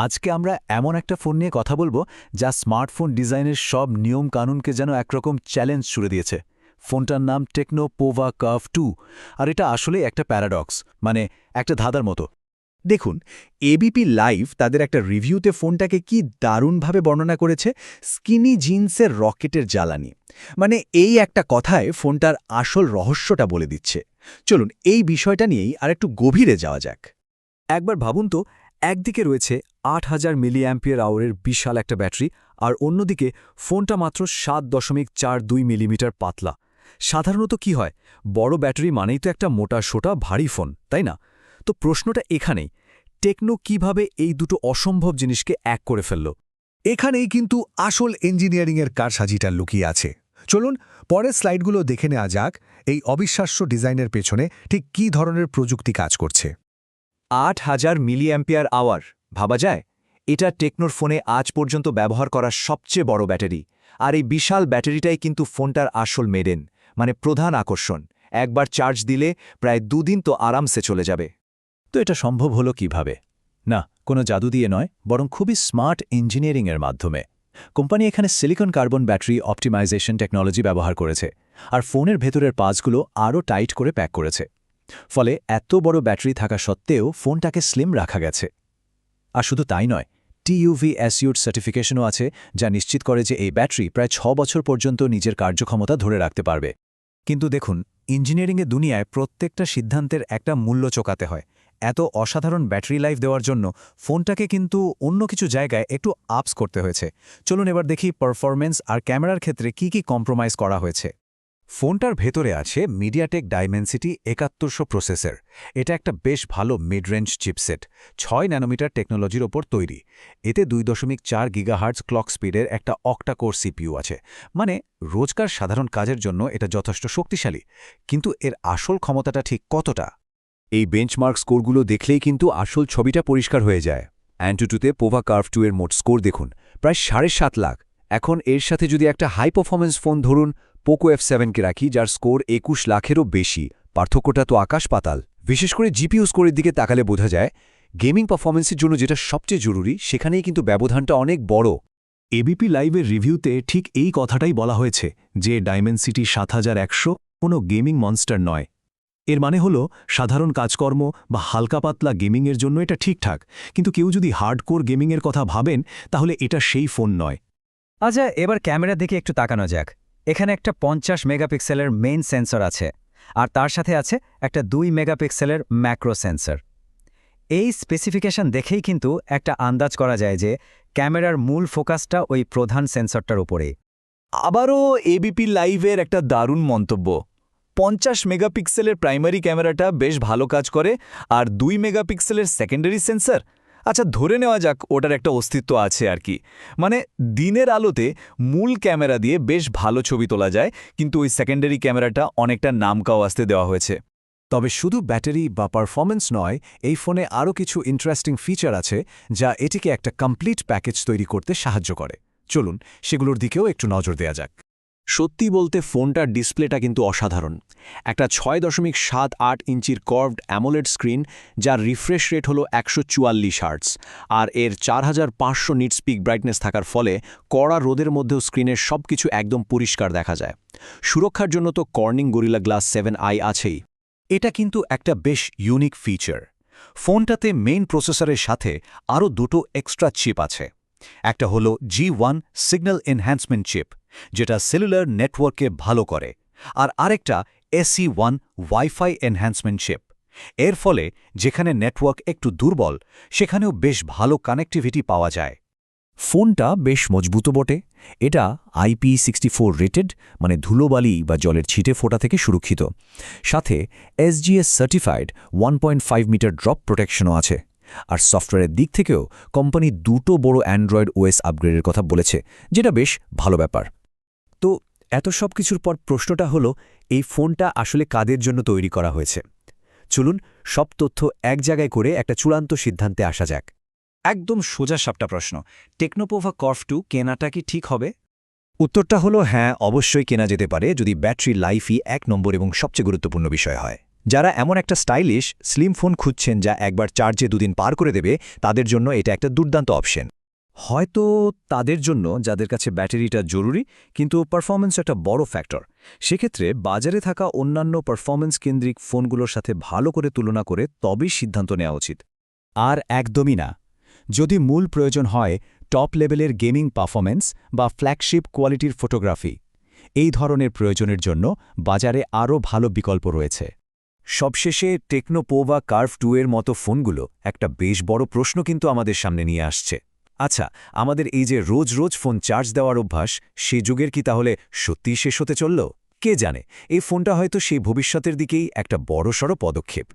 আজকে আমরা এমন একটা ফোন নিয়ে কথা বলবো যা স্মার্টফোন ডিজাইনের সব নিয়ম কানুনকে যেন একরকম চ্যালেঞ্জ ছুড়ে দিয়েছে। ফোনটার নাম টেকনো পোভা কার্ভ 2, আর এটা আসলে একটা প্যারাডক্স, মানে একটা ধাঁধার মতো। দেখুন, এবিপি লাইভ তাদের একটা রিভিউতে ফোনটাকে কি দারুণভাবে বর্ণনা করেছে, স্কিনি জিন্সের রকেটের জ্বালানি। মানে এই একটা কথায় ফোনটার আসল রহস্যটা বলে দিচ্ছে। চলুন এই বিষয়টা নিয়েই আরেকটু গভীরে যাওয়া যাক। একবার ভাবুন তো, একদিকে রয়েছে ৮,০০০ মিলিঅ্যাম্পিয়ার আওয়ারের বিশাল একটা ব্যাটারি, আর অন্যদিকে ফোনটা মাত্র ৭.৪২ মিলিমিটার পাতলা। সাধারণত কি হয়, বড় ব্যাটারি মানেই তো একটা মোটা সোটা ভারী ফোন, তাই না? তো প্রশ্নটা এখানেই, টেকনো কিভাবে এই দুটো অসম্ভব জিনিসকে এক করে ফেলল? এখানেই কিন্তু আসল ইঞ্জিনিয়ারিংয়ের কারসাজিটা লুকিয়ে আছে। চলুন পরের স্লাইডগুলো দেখে নেওয়া যাক এই অবিশ্বাস্য ডিজাইনের পেছনে ঠিক কী ধরনের প্রযুক্তি কাজ করছে। ৮,০০০ মিলিঅ্যাম্পিয়ার আওয়ার, ভাবা যায়? এটা টেকনোর ফোনে আজ পর্যন্ত ব্যবহার করা সবচেয়ে বড় ব্যাটারি। আর এই বিশাল ব্যাটারিটাই কিন্তু ফোনটার আসল মেডেন, মানে প্রধান আকর্ষণ। একবার চার্জ দিলে প্রায় ২ দিন তো আরামসে চলে যাবে। তো এটা সম্ভব হলো কিভাবে? না, কোনো জাদু দিয়ে নয়, বরং খুবই স্মার্ট ইঞ্জিনিয়ারিংয়ের মাধ্যমে। কোম্পানি এখানে silicon carbon battery optimisation technology ব্যবহার করেছে, আর ফোনের ভেতরের পার্টসগুলো আরও টাইট করে প্যাক করেছে। ফলে এত বড় ব্যাটারি থাকা সত্ত্বেও ফোনটাকে স্লিম রাখা গেছে। আর শুধু তাই নয়, TUV অ্যাসিউড সার্টিফিকেশনও আছে, যা নিশ্চিত করে যে এই ব্যাটারি প্রায় ৬ বছর পর্যন্ত নিজের কার্যক্ষমতা ধরে রাখতে পারবে। কিন্তু দেখুন, ইঞ্জিনিয়ারিংয়ের দুনিয়ায় প্রত্যেকটা সিদ্ধান্তের একটা মূল্য চোকাতে হয়। এত অসাধারণ ব্যাটারি লাইফ দেওয়ার জন্য ফোনটাকে কিন্তু অন্য কিছু জায়গায় একটু আপস করতে হয়েছে। চলুন এবার দেখি পারফরম্যান্স আর ক্যামেরার ক্ষেত্রে কি কম্প্রোমাইজ করা হয়েছে। ফোনটার ভেতরে আছে মিডিয়াটেক ডাইমেনসিটি ৭১০০ প্রসেসর। এটা একটা বেশ ভালো মিড রেঞ্জ চিপসেট, ৬ ন্যানোমিটার টেকনোলজির ওপর তৈরি। এতে ২.৪ গিগাহার্টজ ক্লক স্পিডের একটা অক্টা কোর সিপিইউ আছে। মানে রোজকার সাধারণ কাজের জন্য এটা যথেষ্ট শক্তিশালী। কিন্তু এর আসল ক্ষমতাটা ঠিক কতটা? এই বেঞ্চমার্ক স্কোরগুলো দেখলেই কিন্তু আসল ছবিটা পরিষ্কার হয়ে যায়। অ্যান্টুটুতে পোভা কার্ভ 2 এর মোট স্কোর দেখুন, প্রায় ৭.৫ লাখ। এখন এর সাথে যদি একটা হাই পারফরম্যান্স ফোন ধরুন পোকো F7কে রাখি, যার স্কোর ২১ লাখেরও বেশি, পার্থক্যটা তো আকাশ পাতাল। বিশেষ করে জিপিইউ স্কোরের দিকে তাকালে বোঝা যায় গেমিং পারফরম্যান্সের জন্য যেটা সবচেয়ে জরুরি, সেখানেই কিন্তু ব্যবধানটা অনেক বড়। এবিপি লাইভের রিভিউতে ঠিক এই কথাটাই বলা হয়েছে যে ডাইমেনসিটি ৭১০০ কোনো গেমিং মনস্টার নয়। এর মানে হলো সাধারণ কাজকর্ম বা হালকা পাতলা গেমিংয়ের জন্য এটা ঠিকঠাক, কিন্তু কেউ যদি হার্ডকোর গেমিংয়ের কথা ভাবেন তাহলে এটা সেই ফোন নয়। আচ্ছা, এবার ক্যামেরার দিকে একটু তাকানো যাক। এখানে একটা ৫০ মেগাপিক্সেলের মেইন সেন্সর আছে, আর তার সাথে আছে একটা ২ মেগাপিক্সেলের ম্যাক্রো সেন্সর। এই স্পেসিফিকেশন দেখেই কিন্তু একটা আন্দাজ করা যায় যে ক্যামেরার মূল ফোকাসটা ওই প্রধান সেন্সরটার উপরেই। আবারও এবিপি লাইভের একটা দারুণ মন্তব্য। ৫০ মেগাপিক্সেলের প্রাইমারি ক্যামেরাটা বেশ ভালো কাজ করে, আর ২ মেগাপিক্সেলের সেকেন্ডারি সেন্সর, আচ্ছা ধরে নেওয়া যাক ওটার একটা অস্তিত্ব আছে আর কি। মানে দিনের আলোতে মূল ক্যামেরা দিয়ে বেশ ভালো ছবি তোলা যায়, কিন্তু ওই সেকেন্ডারি ক্যামেরাটা অনেকটা নামকাও আসতে দেওয়া হয়েছে। তবে শুধু ব্যাটারি বা পারফরম্যান্স নয়, এই ফোনে আরও কিছু ইন্টারেস্টিং ফিচার আছে যা এটিকে একটা কমপ্লিট প্যাকেজ তৈরি করতে সাহায্য করে। চলুন সেগুলোর দিকেও একটু নজর দেয়া যাক। সত্যি বলতে ফোনটার ডিসপ্লেটা কিন্তু অসাধারণ। একটা ৬.৭৮ ইঞ্চির কর্ভড অ্যামোলেড স্ক্রিন, যার রিফ্রেশ রেট হলো ১৪৪ হার্টজ, আর এর ৪৫০০ নিটস পিক ব্রাইটনেস থাকার ফলে কড়া রোদের মধ্যেও স্ক্রিনের সবকিছু একদম পরিষ্কার দেখা যায়। সুরক্ষার জন্য তো কর্নিং গরিলা গ্লাস 7i আছেই। এটা কিন্তু একটা বেশ ইউনিক ফিচার। ফোনটাতে মেইন প্রসেসরের সাথে আরও দুটো এক্সট্রা চিপ আছে। একটা হলো G1 সিগন্যাল এনহ্যান্সমেন্ট চিপ, যেটা সেলুলার নেটওয়ার্কে ভালো করে, আর আরেকটা SE1 ওয়াইফাই এনহ্যান্সমেন্ট চিপ। এর ফলে যেখানে নেটওয়ার্ক একটু দুর্বল, সেখানেও বেশ ভালো কানেক্টিভিটি পাওয়া যায়। ফোনটা বেশ মজবুতও বটে। এটা IP64 রেটেড, মানে ধুলোবালি বা জলের ছিটে ফোটা থেকে সুরক্ষিত। সাথে SGS সার্টিফাইড 1.5 মিটার ড্রপ প্রোটেকশনও আছে। আর সফটওয়্যারের দিক থেকেও কোম্পানি দুটো বড় অ্যান্ড্রয়েড OS আপগ্রেডের কথা বলেছে, যেটা বেশ ভালো ব্যাপার। তো এত সব কিছুর পর প্রশ্নটা হলো, এই ফোনটা আসলে কাদের জন্য তৈরি করা হয়েছে? চলুন সব তথ্য এক জায়গায় করে একটা চূড়ান্ত সিদ্ধান্তে আসা যাক। একদম সোজা সাপটা প্রশ্ন, টেকনো পোভা কার্ভ 2 কেনাটা কি ঠিক হবে? উত্তরটা হলো হ্যাঁ, অবশ্যই কেনা যেতে পারে যদি ব্যাটারি লাইফই ১ নম্বর এবং সবচেয়ে গুরুত্বপূর্ণ বিষয় হয়। যারা এমন একটা স্টাইলিশ স্লিম ফোন খুঁজছেন যা একবার চার্জে দুদিন পার করে দেবে, তাদের জন্য এটা একটা দুর্দান্ত অপশন। হয়তো তাদের জন্য যাদের কাছে ব্যাটারিটা জরুরি কিন্তু পারফরম্যান্স একটা বড় ফ্যাক্টর, সেক্ষেত্রে বাজারে থাকা অন্যান্য পারফরম্যান্স কেন্দ্রিক ফোনগুলোর সাথে ভালো করে তুলনা করে তবেই সিদ্ধান্ত নেওয়া উচিত। আর একদমই না, যদি মূল প্রয়োজন হয় টপ লেভেলের গেমিং পারফরম্যান্স বা ফ্ল্যাগশিপ কোয়ালিটির ফটোগ্রাফি, এই ধরনের প্রয়োজনের জন্য বাজারে আরও ভালো বিকল্প রয়েছে। সবশেষে টেকনো পোভা কার্ভ 2 এর মতো ফোনগুলো একটা বেশ বড় প্রশ্ন কিন্তু আমাদের সামনে নিয়ে আসছে। আচ্ছা, আমাদের এই যে রোজ রোজ ফোন চার্জ দেওয়ার অভ্যাস, সে যুগের কি তাহলে সত্যিই শেষ হতে চলল? কে জানে, এই ফোনটা হয়তো সেই ভবিষ্যতের দিকেই একটা বড়সড় পদক্ষেপ।